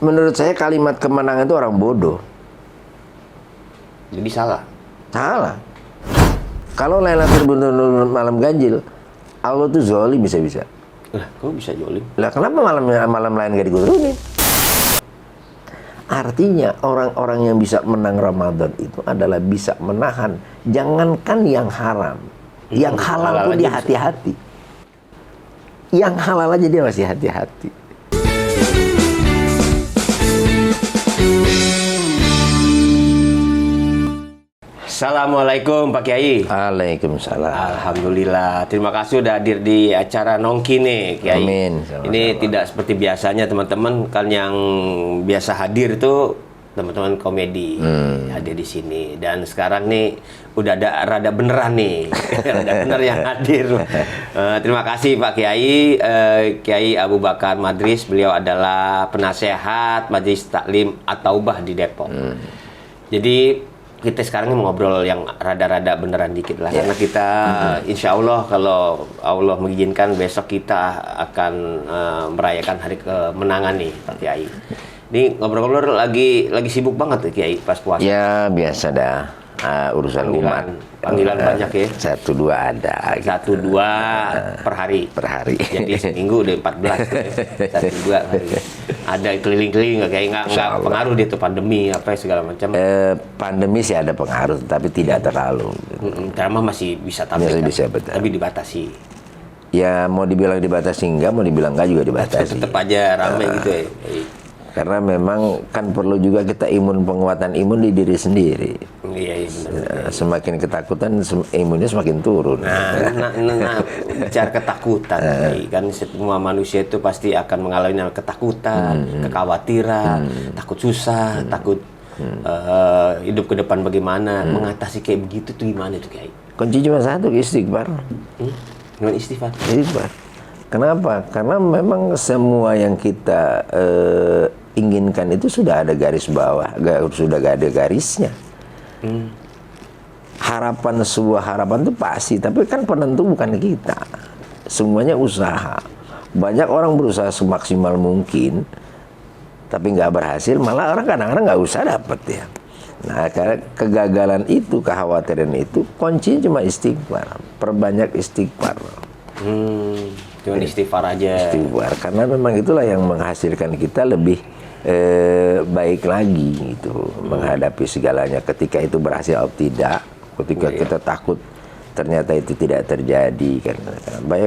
menurut saya kalimat kemenangan itu orang bodoh. Jadi salah. Salah. Kalau Lailatul benar-benar malam ganjil, Allah tuh zolim bisa-bisa. Lah, kok bisa zolim? Lah kenapa malam lain gak diturunin? Artinya orang-orang yang bisa menang Ramadan itu adalah bisa menahan, jangankan yang haram, yang halal pun dia hati-hati. Yang halal aja dia masih hati-hati. Assalamualaikum Pak Kiai. Waalaikumsalam. Alhamdulillah. Terima kasih sudah hadir di acara Nongki nih Kiai. Amin. Sama-sama. Ini tidak seperti biasanya teman-teman, kan yang biasa hadir itu teman-teman komedi hadir di sini, dan sekarang nih udah ada rada beneran nih. Rada bener yang hadir. Terima kasih Pak Kiai. Kiai Abu Bakar Madris, beliau adalah penasehat Majelis Taklim At-Taubah di Depok. Jadi kita sekarang ngobrol yang rada-rada beneran dikit lah, karena kita insya Allah kalau Allah mengizinkan besok kita akan merayakan hari kemenangan nih Pak Kiai. Ini ngobrol-ngobrol lagi sibuk banget tuh Kiai pas puasa. Ya biasa dah, urusan umat. Panggilan banyak ya. 1-2 ada. 1-2 per hari. Per hari. Jadi seminggu udah 14. 1-2 hari. Ada keliling-keliling nggak pengaruh dia tuh pandemi apa segala macam. Pandemi sih ada pengaruh, tapi tidak terlalu. Drama masih bisa tampil, bisa, betul. Tapi dibatasi. Ya mau dibilang dibatasi enggak, mau dibilang enggak juga dibatasi. Tetap aja ramai gitu ya. Karena memang kan perlu juga kita penguatan imun di diri sendiri. Iya benar. Semakin ketakutan, imunnya semakin turun. Nah, bicara ketakutan, kan semua manusia itu pasti akan mengalami ketakutan, kekhawatiran, takut susah, takut hidup ke depan bagaimana, mengatasi kayak begitu tuh gimana tuh Kiai? Kunci cuma satu, istighfar. Gimana istighfar? Istighfar. Kenapa? Karena memang semua yang kita inginkan itu sudah ada garis bawah, sudah gak ada garisnya. Sebuah harapan itu pasti, tapi kan penentu bukan kita. Semuanya usaha. Banyak orang berusaha semaksimal mungkin, tapi nggak berhasil. Malah orang kadang-kadang nggak usah dapat ya. Nah, karena kegagalan itu, kekhawatiran itu, kuncinya cuma istighfar. Perbanyak istighfar. Cuma istighfar aja. Istighfar, karena memang itulah yang menghasilkan kita lebih baik lagi gitu, menghadapi segalanya. Ketika itu berhasil atau tidak, ketika kita takut ternyata itu tidak terjadi, kan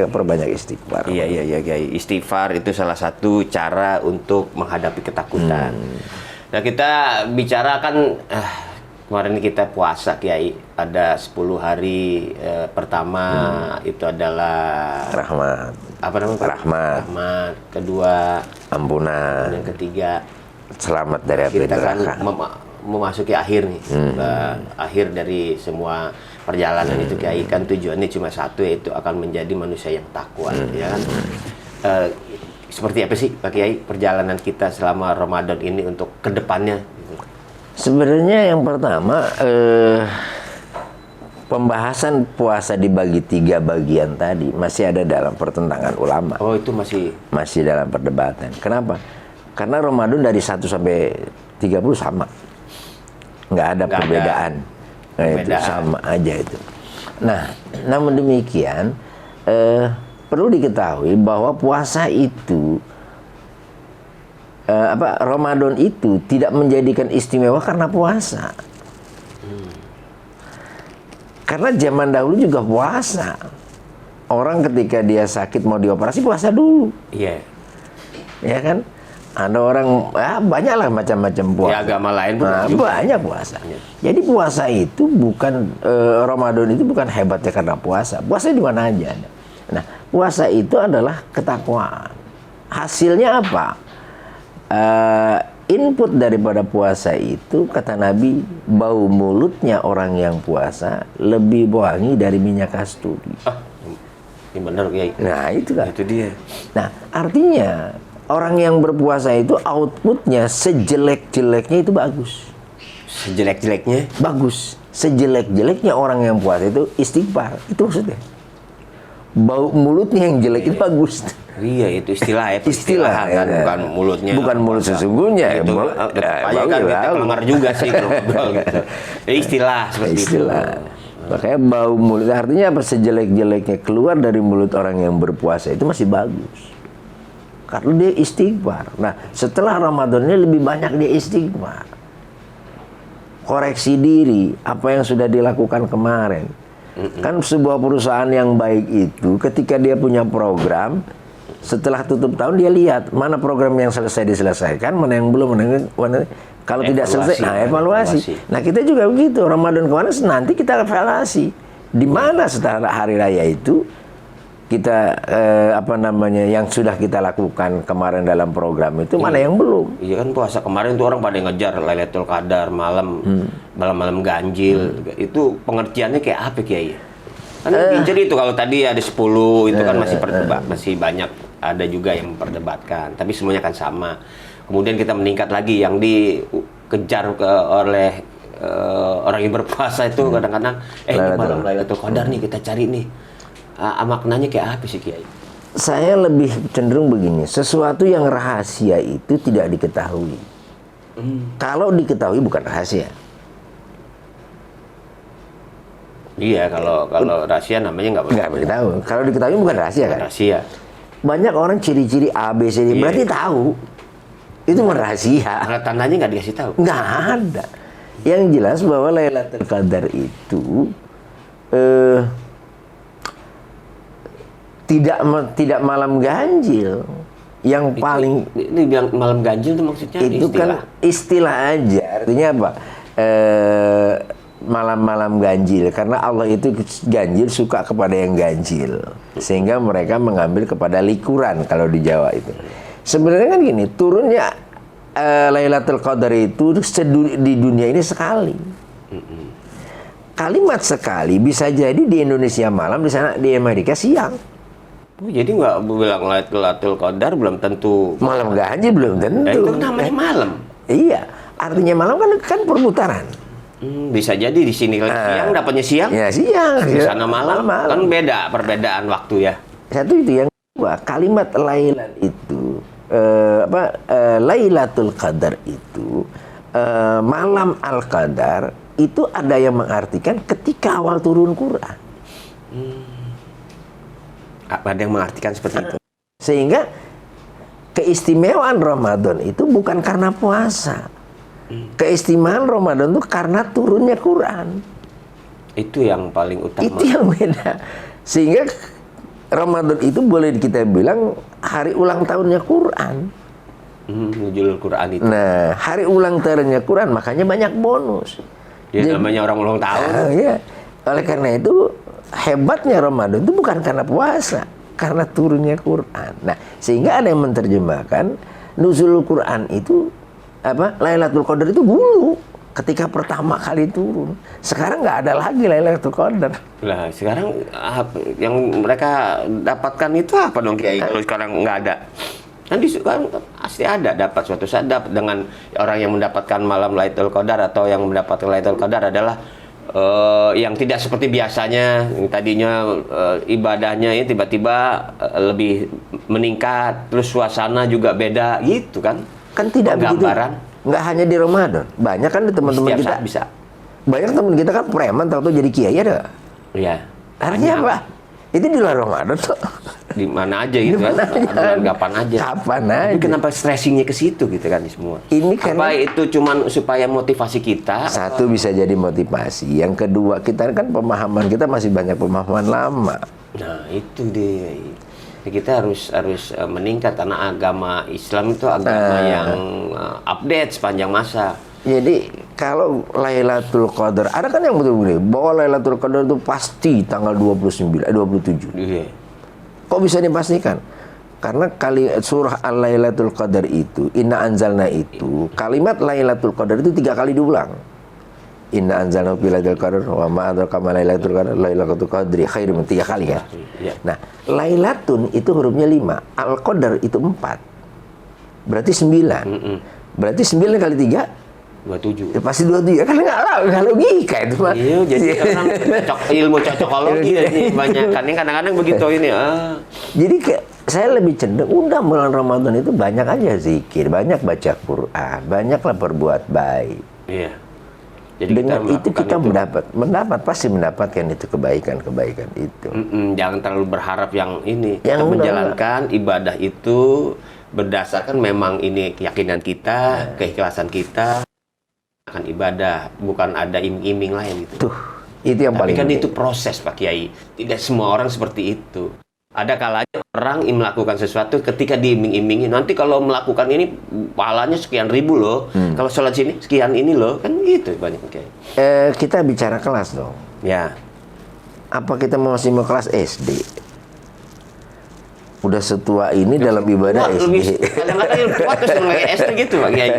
perbanyak istighfar. Iya, istighfar itu salah satu cara untuk menghadapi ketakutan. Nah, kita bicara kan kemarin kita puasa Kiai, ada 10 hari pertama itu adalah rahmat. Apa namanya? Rahmat. Kedua ampunan. Yang ketiga selamat dari api neraka. Kita kan memasuki akhir nih, akhir dari semua perjalanan itu Kiai, kan tujuannya cuma satu, yaitu akan menjadi manusia yang takwa, ya kan? Seperti apa sih Pak Kiai perjalanan kita selama Ramadan ini untuk kedepannya? Sebenarnya yang pertama pembahasan puasa dibagi 3 bagian tadi masih ada dalam pertentangan ulama. Oh, itu masih dalam perdebatan. Kenapa? Karena Ramadan dari 1 sampai 30 sama. Nggak ada perbedaan. Nah, itu sama aja itu. Nah, namun demikian perlu diketahui bahwa puasa itu Ramadan itu tidak menjadikan istimewa karena puasa. Karena zaman dahulu juga puasa. Orang ketika dia sakit mau dioperasi puasa dulu. Iya. Ya kan? Ada orang, banyaklah macam-macam puasa. Ya, agama lain pun banyak puasa. Jadi puasa itu bukan Ramadan itu bukan hebatnya karena puasa. Puasa di mana aja ada. Nah, puasa itu adalah ketakwaan. Hasilnya apa? Input daripada puasa itu, kata Nabi, bau mulutnya orang yang puasa lebih wangi dari minyak kasturi. Ini benar Kiai. Nah, itulah. Itu dia. Nah, artinya orang yang berpuasa itu outputnya sejelek-jeleknya itu bagus. Sejelek-jeleknya? Bagus. Sejelek-jeleknya orang yang puasa itu istighfar. Itu maksudnya. Bau mulutnya yang jelek itu bagus. Iya, itu istilah ya. Istilah, kan, ya. bukan mulutnya. Bukan mulut sesungguhnya. Itu Mulut- tetap aja bau kan ya kita bau. kelamar juga sih kalau ngobrol gitu. Istilah seperti Istilah. itu. Makanya bau mulut artinya apa, sejelek-jeleknya keluar dari mulut orang yang berpuasa itu masih bagus. Karena dia istighfar. Nah, setelah Ramadan ini lebih banyak dia istighfar. Koreksi diri apa yang sudah dilakukan kemarin. Kan sebuah perusahaan yang baik itu ketika dia punya program, setelah tutup tahun dia lihat mana program yang selesai diselesaikan, mana yang belum, kalau tidak selesai, nah evaluasi. Nah kita juga begitu, Ramadan kemarin nanti kita evaluasi di mana setelah hari raya itu kita yang sudah kita lakukan kemarin dalam program itu mana yang belum. Iya kan, puasa kemarin tuh orang pada ngejar Lailatul Qadar, malam ganjil. Itu pengertiannya kayak apa Kiai? Kan jadi itu kalau tadi ada 10 itu kan masih banyak, ada juga yang memperdebatkan, tapi semuanya kan sama. Kemudian kita meningkat lagi yang dikejar oleh orang yang berpuasa itu kadang-kadang ini malam Lailatul Qadar nih kita cari nih. Maknanya kayak apa sih Kiai? Saya lebih cenderung begini, sesuatu yang rahasia itu tidak diketahui. Kalau diketahui bukan rahasia. Iya, kalau rahasia namanya nggak Nggak boleh tahu. Kalau diketahui bukan rahasia kan? rahasia. Banyak orang ciri-ciri A, B, C, D, berarti tahu. Itu bukan rahasia. Tanda-tandanya nggak dikasih tahu. Nggak ada. Yang jelas bahwa Lailatul Qadar itu tidak malam ganjil. Yang paling ini bilang malam ganjil itu maksudnya itu istilah. kan istilah aja. Artinya apa? Malam-malam ganjil, karena Allah itu ganjil, suka kepada yang ganjil, sehingga mereka mengambil kepada likuran kalau di Jawa itu. Sebenarnya kan gini, turunnya Lailatul Qadar itu di dunia ini sekali. Kalimat sekali bisa jadi di Indonesia malam, di sana di Amerika siang. Oh, jadi nggak bilang Lailatul Qadar belum tentu Malam ganjil belum tentu. itu namanya malam. Iya, artinya malam kan perputaran. Bisa jadi di sini siang dapatnya siang, Ya siang. di sana malam. Kan beda perbedaan waktu ya. Satu itu, yang kedua, kalimat lailan itu Lailatul Qadar itu malam al-Qadar itu ada yang mengartikan ketika awal turun Quran. Ada yang mengartikan seperti itu. Sehingga keistimewaan Ramadan itu bukan karena puasa. Keistimewaan Ramadan itu karena turunnya Quran. Itu yang paling utama. Itu yang beda. Sehingga Ramadan itu boleh kita bilang hari ulang tahunnya Quran. Nuzulul Quran itu. Nah, hari ulang tahunnya Quran makanya banyak bonus. Ya, namanya orang ulang tahun. Ya. Oleh karena itu hebatnya Ramadan itu bukan karena puasa, karena turunnya Quran. Nah, sehingga ada yang menerjemahkan nuzulul Quran itu Lailatul Qadar itu dulu ketika pertama kali turun. Sekarang nggak ada lagi Lailatul Qadar. Lah, sekarang yang mereka dapatkan itu apa dong Kiai? Kalau sekarang nggak ada. Nanti kan pasti ada, dapat suatu saat dengan orang yang mendapatkan malam Lailatul Qadar atau yang mendapatkan Lailatul Qadar adalah yang tidak seperti biasanya, yang tadinya ibadahnya ini tiba-tiba lebih meningkat, terus suasana juga beda gitu kan. Kan tidak begitu. Gambaran. Nggak hanya di Ramadan. Banyak kan teman-teman Setiap kita. saat bisa. Banyak teman kita kan preman tahu-tahu jadi kiai ada. Iya. Artinya apa? Itu di luar Ramadan tuh. Di mana aja gitu kan. Kapan aja. Kapan Tapi aja. kenapa stressingnya ke situ gitu kan semua? Ini Apa karena itu cuman supaya motivasi kita? satu bisa jadi motivasi. Yang kedua, kita kan pemahaman kita masih banyak pemahaman lama. Nah, itu deh. Kita harus meningkat karena agama Islam itu agama yang update sepanjang masa. Jadi kalau Lailatul Qadar, ada kan yang betul-betul bahwa Lailatul Qadar itu pasti tanggal 27. Iya. Kok bisa dipastikan? Karena surah Al-Lailatul Qadar itu, Inna Anzalna itu, kalimat Lailatul Qadar itu 3 kali diulang. Inna Anzalna fi Lailatul Qadar wa ma adraka ma Lailatul Qadar, Lailatul Qadri khairum, 3 kali kan. Iya. Nah, Lailatun itu hurufnya 5, Al-Qadar itu 4. Berarti 9. Berarti 9 kali 3 27. ya pasti 27. Kan nggak logika itu Pak. Iya, jadi ilmu cocokologi ini banyak kan. Kadang-kadang begitu ini. Jadi saya lebih cenderung udah bulan Ramadan itu banyak aja zikir, banyak baca Quran, banyaklah berbuat baik. Iya. Jadi Dengan itu kita melakukan pasti mendapatkan itu kebaikan itu. Jangan terlalu berharap yang ini. Yang Kita menjalankan ibadah itu berdasarkan memang ini keyakinan kita, keikhlasan kita akan ibadah, bukan ada iming-iming lain gitu. Tuh, itu yang Tapi paling kan penting. itu proses Pak Kiai. Tidak semua orang seperti itu. Ada kalanya orang melakukan sesuatu ketika diiming-imingi. Nanti kalau melakukan ini pahalanya sekian ribu loh. Kalau sholat sini sekian ini loh. Kan gitu banyak Kiai. Kita bicara kelas dong. Ya. Apa kita masih mau kelas SD? Udah setua ini dalam ibadah Wah, SD. Kadang-kadang yang tua terus mulai SD gitu Pak Kiai.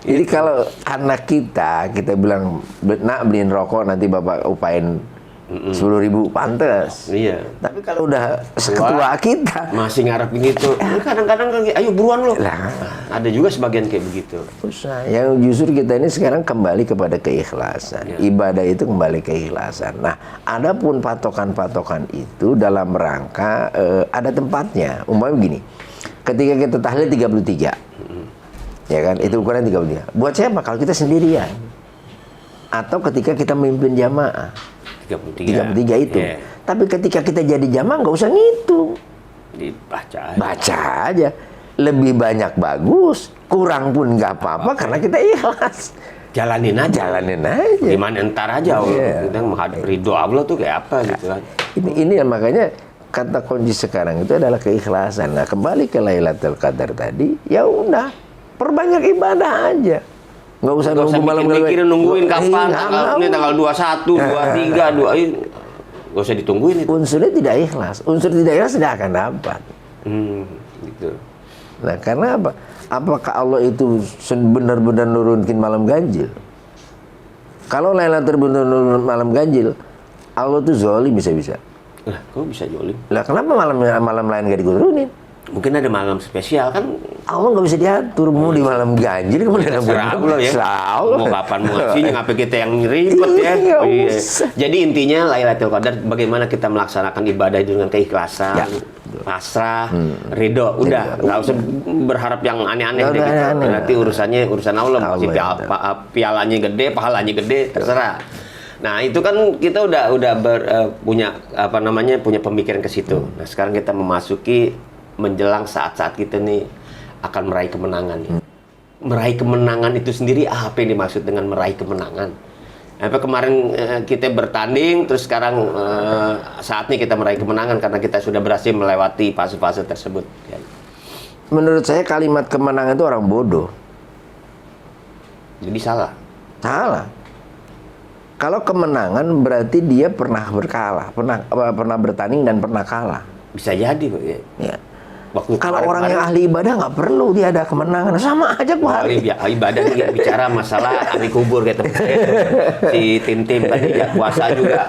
Jadi kalau anak kita bilang, nak beliin rokok nanti bapak upain 10.000, pantes. Iya. Tapi kalau udah seketua kita, Masih ngarepin itu. Kadang-kadang ayo buruan loh. Lah. Ada juga sebagian kayak begitu. usah. Yang justru kita ini sekarang kembali kepada keikhlasan. Ibadah itu kembali keikhlasan. Nah, adapun patokan-patokan itu dalam rangka ada tempatnya. Umpamanya begini, ketika kita tahlil 33, ya kan, itu ukuran 33. Buat siapa? Kalau kita sendirian. Atau ketika kita memimpin jamaah. 33 itu. Iya. Tapi ketika kita jadi jamaah nggak usah ngitung. Dibaca aja. Baca aja. Lebih banyak bagus, kurang pun nggak apa-apa karena kita ikhlas. Jalanin aja. Jalanin aja. Gimana ntar aja Iya. kita menghadap ridho Allah tuh kayak apa gitu kan. Ini yang makanya kata kunci sekarang itu adalah keikhlasan. Nah, kembali ke Lailatul Qadar tadi, ya udah, perbanyak ibadah aja. Nggak usah Nggak usah nunggu malam mikirin nungguin kapan Iya, tanggal 21, 23, 2 nggak usah ditungguin itu. unsurnya tidak ikhlas. Unsur tidak ikhlas tidak akan dapat. Gitu. Nah, karena apa? Apakah Allah itu benar-benar nurunkin malam ganjil? Kalau Lailatul Qadar nurun malam ganjil, Allah tuh zalim bisa-bisa. Lah, kok bisa jolim? Lah, kenapa malam lain nggak diturunin? Mungkin ada malam spesial kan. Allah nggak bisa diatur, mau di malam ganjil, kemudian Serah Allah ya. Serah. Mau kapan mau ngasihnya, ngapa kita yang ribet ya. Iya, Iya. usah. Jadi intinya Lailatul Qadar bagaimana kita melaksanakan ibadah itu dengan keikhlasan, Ya. pasrah, ridho. Udah, nggak usah berharap yang aneh-aneh Nggak deh usah gitu. aneh-aneh. Nanti urusannya urusan Allah, masih Allah yang pialanya gede, pahalanya gede, terserah. Nah, itu kan kita udah punya punya pemikiran ke situ. Nah, sekarang kita memasuki menjelang saat-saat kita nih akan meraih kemenangan. Meraih kemenangan itu sendiri apa yang dimaksud dengan meraih kemenangan? Apa kemarin kita bertanding, terus sekarang saatnya kita meraih kemenangan karena kita sudah berhasil melewati fase-fase tersebut. Menurut saya kalimat kemenangan itu orang bodoh. Jadi salah. Salah. Kalau kemenangan berarti dia pernah berkalah, pernah bertanding dan pernah kalah. Bisa jadi, Pak. Ya. Waktu Kalau orang yang ahli ibadah nggak perlu dia ada kemenangan, sama aja gua ahli ibadah nih bicara masalah ahli kubur kayak teman saya tuh. Si Tim kan dia puasa juga.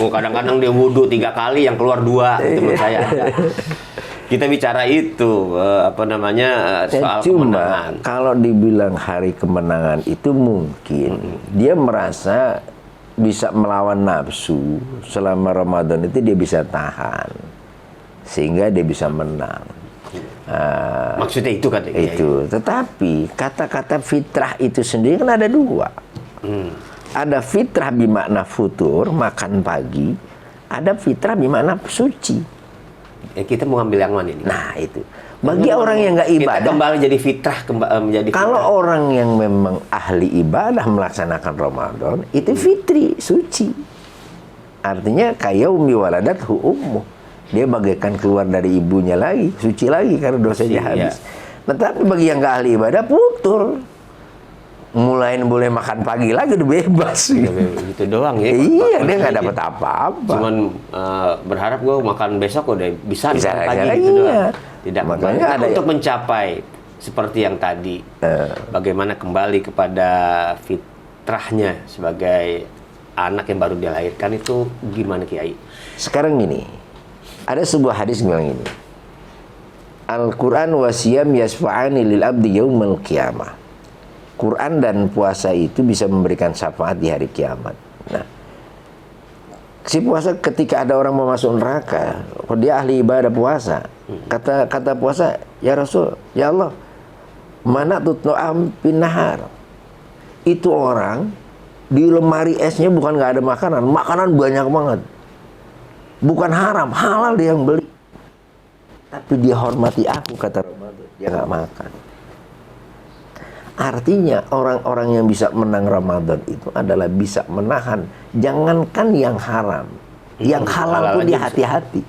Kadang-kadang dia wudhu 3 kali yang keluar 2 teman saya ada. Kita bicara itu soal Cuma kemenangan. kalau dibilang hari kemenangan itu mungkin dia merasa bisa melawan nafsu selama Ramadan itu dia bisa tahan sehingga dia bisa menang. Maksudnya itu kan Itu. Tetapi kata-kata fitrah itu sendiri kan ada 2. Ada fitrah bermakna futur, makan pagi. Ada fitrah bermakna suci. Kita mau ngambil yang mana ini? Nah itu. Bagi orang yang nggak ibadah, kita kembali jadi fitrah, menjadi kalau fitrah. orang yang memang ahli ibadah melaksanakan Ramadan, itu fitri, suci. Artinya kayaumi waladathu ummuh. Dia bagaikan keluar dari ibunya lagi, suci lagi karena dosanya habis. Nah, tapi bagi yang nggak ahli ibadah, putur. Mulai boleh makan pagi lagi udah bebas. Gitu doang ya. Iya, dia nggak dapat apa-apa. Cuman berharap gue makan besok udah bisa Bisa makan pagi aja, gitu iya. doang. Tidak, Makanya ada untuk mencapai seperti yang tadi, bagaimana kembali kepada fitrahnya sebagai anak yang baru dilahirkan itu gimana Kiai? Sekarang gini, ada sebuah hadis bilang gini, Al-Quran wasiyam yasfa'ani lil abdi yaumal qiyamah. Quran dan puasa itu bisa memberikan syafaat di hari kiamat. Nah, si puasa ketika ada orang mau masuk neraka, dia ahli ibadah puasa, Kata puasa, ya Rasul, ya Allah, mana tutno'am pinahar. Itu orang di lemari esnya bukan nggak ada makanan, makanan banyak banget. Bukan haram, halal dia yang beli. Tapi dia hormati aku, kata Ramadan, dia nggak makan. Artinya orang-orang yang bisa menang Ramadan itu adalah bisa menahan, jangankan yang haram, yang halal pun dia hati-hati.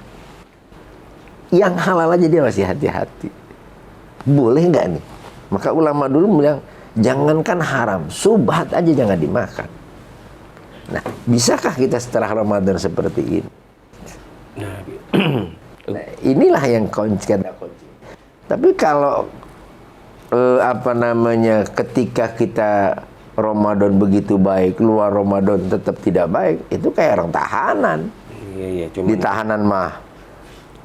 Yang halal aja dia masih hati-hati. Boleh nggak nih? Maka ulama dulu bilang, jangankan haram, subhat aja jangan dimakan. Nah, bisakah kita setelah Ramadan seperti ini? Nah, inilah yang kunci. Tapi kalau ketika kita Ramadan begitu baik, luar Ramadan tetap tidak baik, itu kayak orang tahanan. Iya, di tahanan mah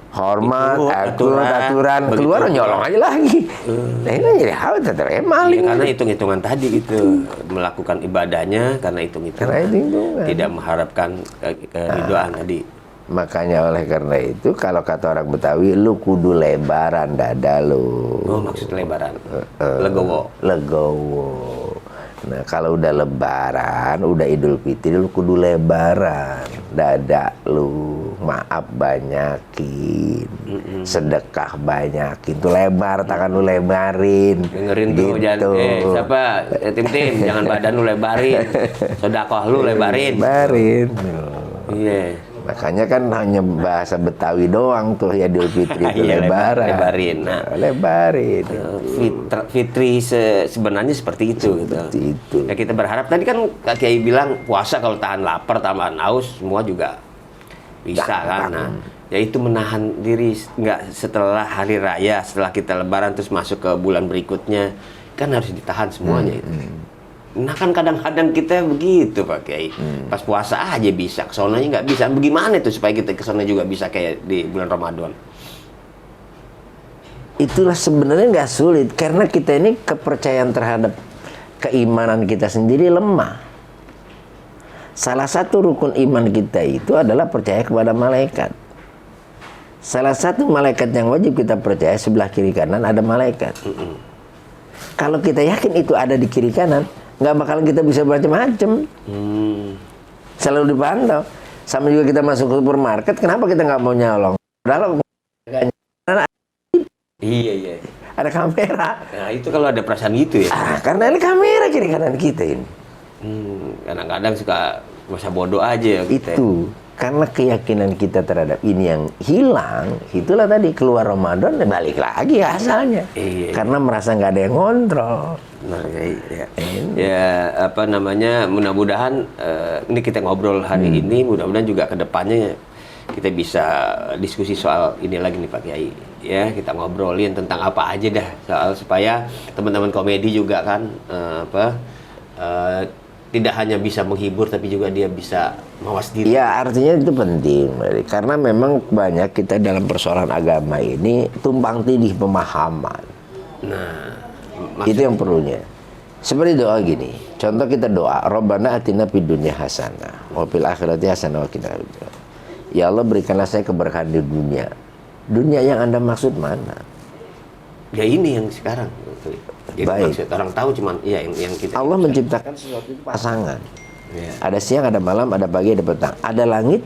hormat, aturan, keluar nyolong aja lagi. Nah, ini jadi hal tetap maling. Karena hitung-hitungan tadi itu melakukan ibadahnya karena hitung-hitungan, tidak mengharapkan keridhaan tadi. Makanya oleh karena itu kalau kata orang Betawi, lu kudu lebaran dada lu. Oh, maksud lebaran. Legowo. Nah, kalau udah lebaran, udah Idul Fitri, lu kudu lebaran dada lu. Maaf banyakin. Sedekah banyakin. Tuh lebar, tangan lu lebarin. Dengerin gitu. tuh, jangan siapa? Tim, jangan badan lu lebarin. Sedekah lu lebarin. Lebarin. Iya. Makanya kan hanya bahasa Betawi doang tuh ya Idul Fitri itu lebarin. Nah, lebarin. Fitri sebenarnya seperti itu gitu. Itu. Ya kita berharap tadi kan Kak Kiai bilang puasa kalau tahan lapar, tahan haus semua juga bisa kan. Nah, yaitu menahan diri nggak setelah hari raya, setelah kita lebaran terus masuk ke bulan berikutnya kan harus ditahan semuanya itu. Nah kan kadang-kadang kita begitu Pak Kiai, pas puasa aja bisa, kesonanya nggak bisa. Bagaimana itu supaya kita kesana juga bisa kayak di bulan Ramadan? Itulah sebenarnya nggak sulit, karena kita ini kepercayaan terhadap keimanan kita sendiri lemah. Salah satu rukun iman kita itu adalah percaya kepada malaikat. Salah satu malaikat yang wajib kita percaya, sebelah kiri kanan ada malaikat. Kalau kita yakin itu ada di kiri kanan, nggak bakalan kita bisa macam-macam. Selalu dipantau. Sama juga kita masuk ke supermarket, kenapa kita nggak mau nyolong? Padahal iya. ada kamera. Nah itu kalau ada perasaan gitu ya. Karena ini kamera kiri kanan kita ini. Kadang-kadang suka masa bodoh aja kita. Itu karena keyakinan kita terhadap ini yang hilang. Itulah tadi keluar Ramadan balik lagi asalnya. Iya. Karena merasa nggak ada yang kontrol. Nah, ya apa namanya, mudah-mudahan ini kita ngobrol hari ini, mudah-mudahan juga kedepannya kita bisa diskusi soal ini lagi nih Pak Kiai. Ya kita ngobrolin tentang apa aja dah soal supaya teman-teman komedi juga kan tidak hanya bisa menghibur tapi juga dia bisa mawas diri. Ya artinya itu penting, karena memang banyak kita dalam persoalan agama ini tumpang tindih pemahaman. Nah, itu yang perlunya. Seperti doa gini. Contoh kita doa, Rabbana atina fid dunya hasanah wa fil akhirati hasanah wa qina adzabannar. Ya Allah, berikanlah saya keberkahan di dunia. Dunia yang Anda maksud mana? Ya ini yang sekarang. Jadi baik. maksud orang tahu cuman ya yang kita. Allah menciptakan sesuatu itu pasangan. Ya. Ada siang, ada malam, ada pagi, ada petang. Ada langit,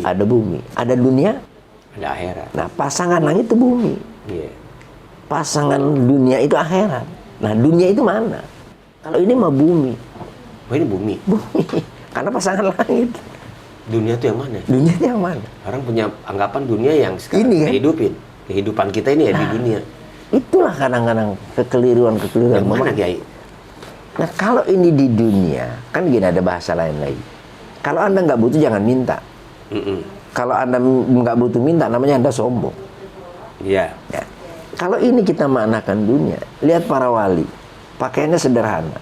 ada bumi. Ada dunia, ada akhirat. Nah, pasangan langit itu bumi. Iya. Pasangan dunia itu akhirat. Nah, dunia itu mana? Kalau ini mah bumi. Oh, ini bumi. Bumi. Karena pasangan langit. Dunia itu yang mana? Dunia itu yang mana? Orang punya anggapan dunia yang sekarang ini, kan? Kehidupan kita ini ya di dunia. Itulah kadang-kadang kekeliruan. Yang mana, Kiai? Nah, kalau ini di dunia, kan gini, ada bahasa lain lagi. Kalau Anda nggak butuh, jangan minta. Kalau Anda nggak butuh minta, namanya Anda sombong. Iya. Ya. Kalau ini kita maknakan dunia, lihat para wali, pakaiannya sederhana.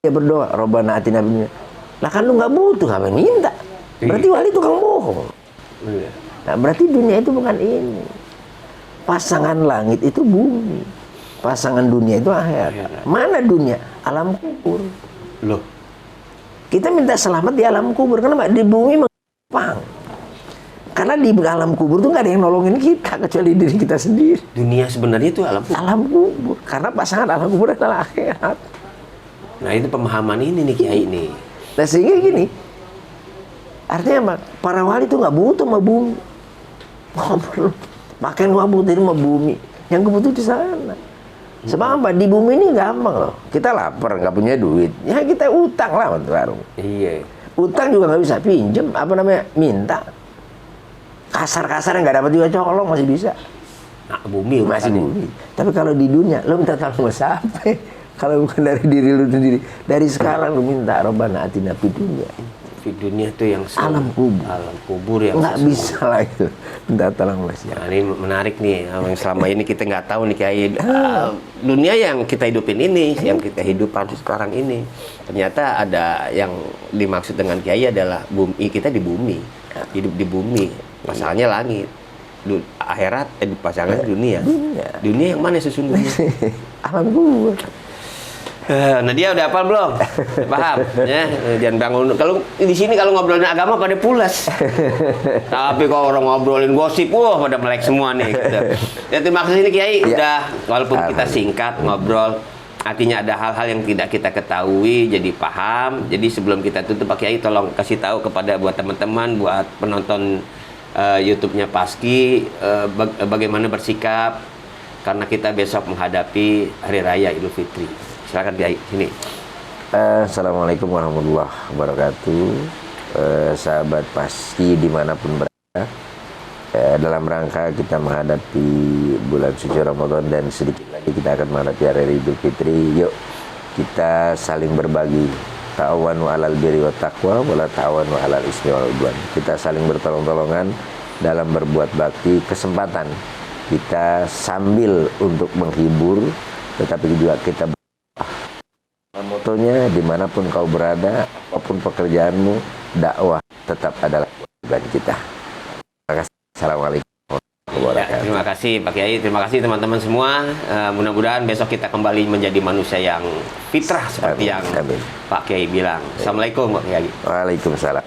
Dia berdoa, Rabbana atina fid dunya. Lah kan lu nggak butuh, ngapain minta? Berarti wali tukang bohong. Iya. Nah, berarti dunia itu bukan ini. Pasangan langit itu bumi. Pasangan dunia itu akhirat. Mana dunia? Alam kubur. Loh. Kita minta selamat di alam kubur. Kenapa? Di bumi mengepang. Karena di alam kubur tuh nggak ada yang nolongin kita kecuali diri kita sendiri. Dunia sebenarnya itu alam kubur. Alam kubur. Karena pasangan alam kubur adalah akhirat. Nah itu pemahaman ini nih Kiai nih. Nah sehingga gini, artinya apa? Para wali itu nggak butuh sama bumi. Ngobrol. Makan nggak butuh sama bumi. Yang kebutuh di sana. Sebab apa? Di bumi ini gampang loh. Kita lapar, nggak punya duit. Ya kita utang lah untuk warung. Iya. Utang juga nggak bisa pinjem. Apa namanya? Minta. Kasar-kasar yang nggak dapat juga colong masih bisa. Nah, bumi Masih urusannya. bumi. Tapi kalau di dunia, lo minta tolong sama siapa? Kalau bukan dari diri lu sendiri. Dari sekarang lu minta Rabbana atina fid dunya. Di dunia tuh yang Alam kubur. Alam kubur yang Nggak sesungguhnya. bisa lah itu. Minta tolong sama siapa? Nah, ini menarik nih, yang selama ini kita nggak tahu nih Kiai. Dunia yang kita hidupin ini, yang kita hidupan sekarang ini, ternyata ada yang dimaksud dengan Kiai adalah bumi, kita di bumi, hidup di bumi, pasangannya langit, akhirat, pasangannya dunia. Dunia yang mana sesungguhnya? Alam kubur. Nah dia udah hafal belum? Paham? Ya, jangan bangun. Kalau di sini kalau ngobrolin agama pada pulas. Tapi kalau orang ngobrolin gosip, wah pada melek semua nih. Gitu. Ya, terima kasih nih Kiai. Ya. Udah, walaupun kita singkat ngobrol, artinya ada hal-hal yang tidak kita ketahui, jadi paham. Jadi sebelum kita tutup Pak Kiai, tolong kasih tahu kepada buat teman-teman, buat penonton YouTube-nya Paski, bagaimana bersikap karena kita besok menghadapi Hari Raya Idul Fitri. Silakan Kiai, sini. Assalamualaikum warahmatullahi wabarakatuh. Sahabat Paski dimanapun berada, dalam rangka kita menghadapi bulan suci Ramadan dan sedikit lagi kita akan menghadapi Hari Idul Fitri. Yuk kita saling berbagi. Ta'awanu 'alal birri wat taqwa wa la ta'awanu 'alal ismi wal 'udwan. Kita saling bertolong-tolongan dalam berbuat bakti. Kesempatan kita sambil untuk menghibur, tetapi juga kita motonya dimanapun kau berada, apapun pekerjaanmu, dakwah tetap adalah kewajiban kita. Terima kasih. Assalamualaikum warahmatullahi wabarakatuh. Terima kasih Pak Kiai, terima kasih teman-teman semua. Mudah-mudahan besok kita kembali menjadi manusia yang fitrah seperti yang Amin. Pak Kiai bilang. Assalamualaikum Pak Kiai. Waalaikumsalam.